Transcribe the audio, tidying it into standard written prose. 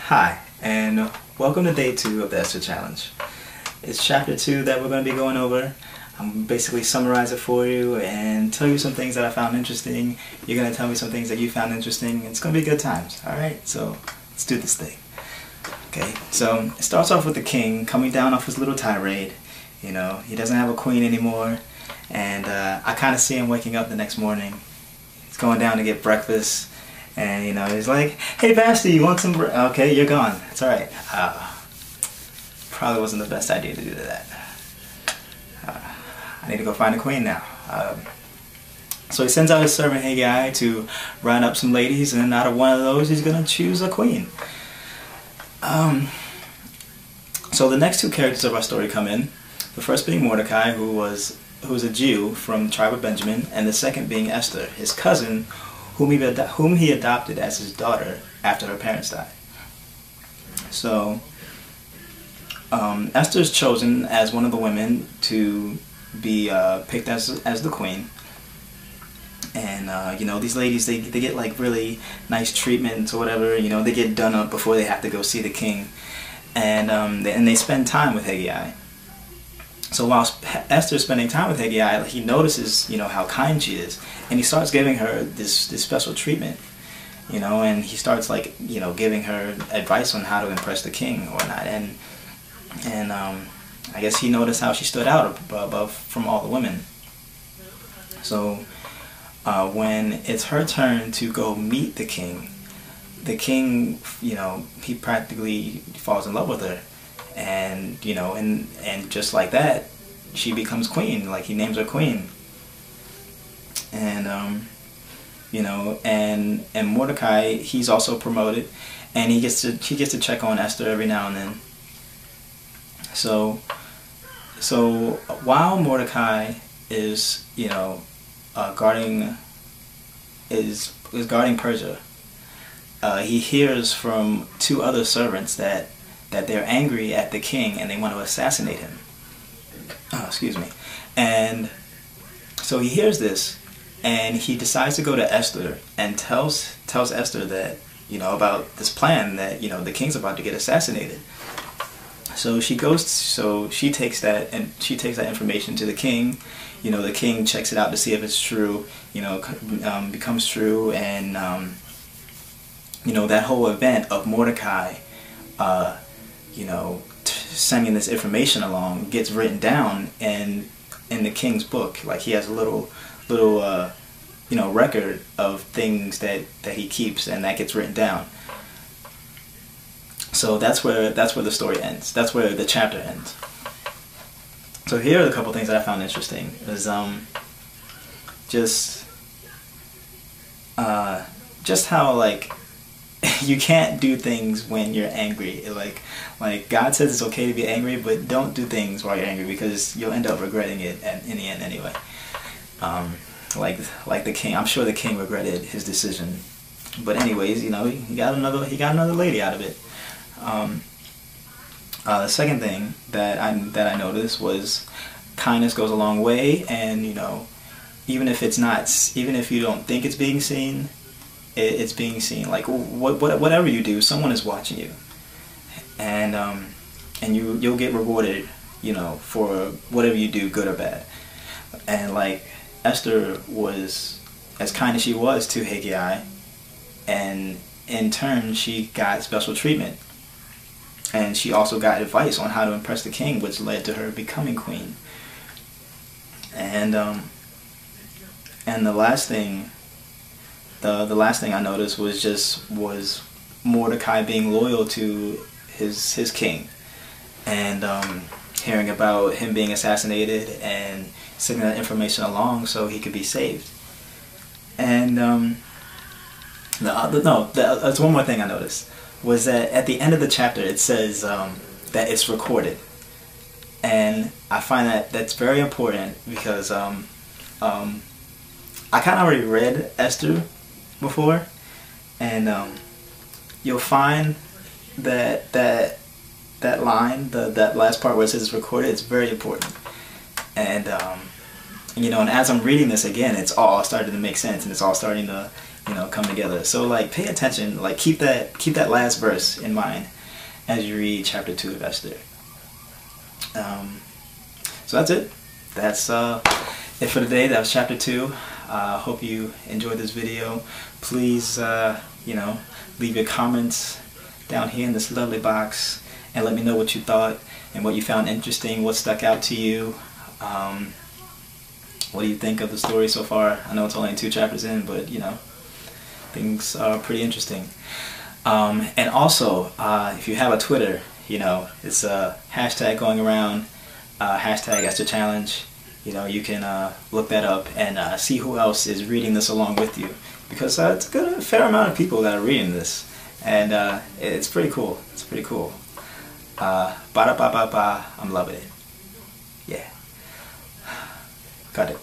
Hi, and welcome to day 2 of the Esther Challenge. It's chapter 2 that we're going to be going over. I'm basically summarize it for you and tell you some things that I found interesting. You're going to tell me some things that you found interesting. It's going to be good times, alright? So, let's do this thing. Okay, so it starts off with the king coming down off his little tirade. You know, he doesn't have a queen anymore. And I kind of see him waking up the next morning. He's going down to get breakfast. And, you know, he's like, hey, Basti, you want some okay, you're gone. It's alright. Probably wasn't the best idea to do that. I need to go find a queen now. So he sends out his servant Haggai to round up some ladies, and out of one of those, he's going to choose a queen. So the next two characters of our story come in. The first being Mordecai, who was a Jew from the tribe of Benjamin, and the second being Esther, his cousin, whom he adopted as his daughter after her parents died. So Esther's chosen as one of the women to be picked as the queen. And you know, these ladies, they get like really nice treatment or whatever. You know, they get done up before they have to go see the king, and they spend time with Haggai. So while Esther's spending time with Haggai, he notices, you know, how kind she is, and he starts giving her this special treatment, you know, and he starts, like, you know, giving her advice on how to impress the king or not, and I guess he noticed how she stood out above from all the women. So when it's her turn to go meet the king, you know, he practically falls in love with her. And, you know, and just like that, she becomes queen. Like, he names her queen. And, you know, and Mordecai, he's also promoted, and he gets to check on Esther every now and then. So while Mordecai is, you know, guarding Persia, he hears from two other servants that they're angry at the king and they want to assassinate him. Excuse me. And so he hears this, and he decides to go to Esther and tells Esther that, you know, about this plan that, you know, the king's about to get assassinated. So she takes that information to the king. You know, the king checks it out to see if it's true. You know, becomes true, and you know, that whole event of Mordecai, you know, sending this information along gets written down in the king's book. Like, he has a little you know, record of things that he keeps, and that gets written down. So that's where the story ends. That's where the chapter ends. So here are a couple things that I found interesting. Is just how, like, you can't do things when you're angry. Like God says it's okay to be angry, but don't do things while you're angry, because you'll end up regretting it in the end anyway. Like the king, I'm sure the king regretted his decision. But anyways, you know, he got another lady out of it. The second thing that I noticed was kindness goes a long way, and, you know, even if you don't think it's being seen, it's being seen. Like, whatever you do, someone is watching you, and you'll get rewarded, you know, for whatever you do, good or bad. And like, Esther was as kind as she was to Haggai, and in turn she got special treatment, and she also got advice on how to impress the king, which led to her becoming queen. And the last thing I noticed was Mordecai being loyal to his king, and hearing about him being assassinated and sending that information along so he could be saved. And that's one more thing I noticed, was that at the end of the chapter it says that it's recorded, and I find that's very important, because I kind of already read Esther before, and you'll find that line, that last part where it says it's recorded, it's very important. And you know, and as I'm reading this again, it's all starting to make sense, and it's all starting to, come together. So like pay attention, like keep that last verse in mind as you read chapter 2 of Esther. So that's it. That's it for today. That was chapter 2. Hope you enjoyed this video. Please leave your comments down here in this lovely box and let me know what you thought and what you found interesting, what stuck out to you. What do you think of the story so far? I know it's only 2 chapters in, but things are pretty interesting. And also, if you have a Twitter, it's a hashtag going around, hashtag Esther Challenge. You can look that up and see who else is reading this along with you, because it's a fair amount of people that are reading this, and it's pretty cool. It's pretty cool. Ba-da-ba-ba-ba, I'm loving it. Yeah. Got it.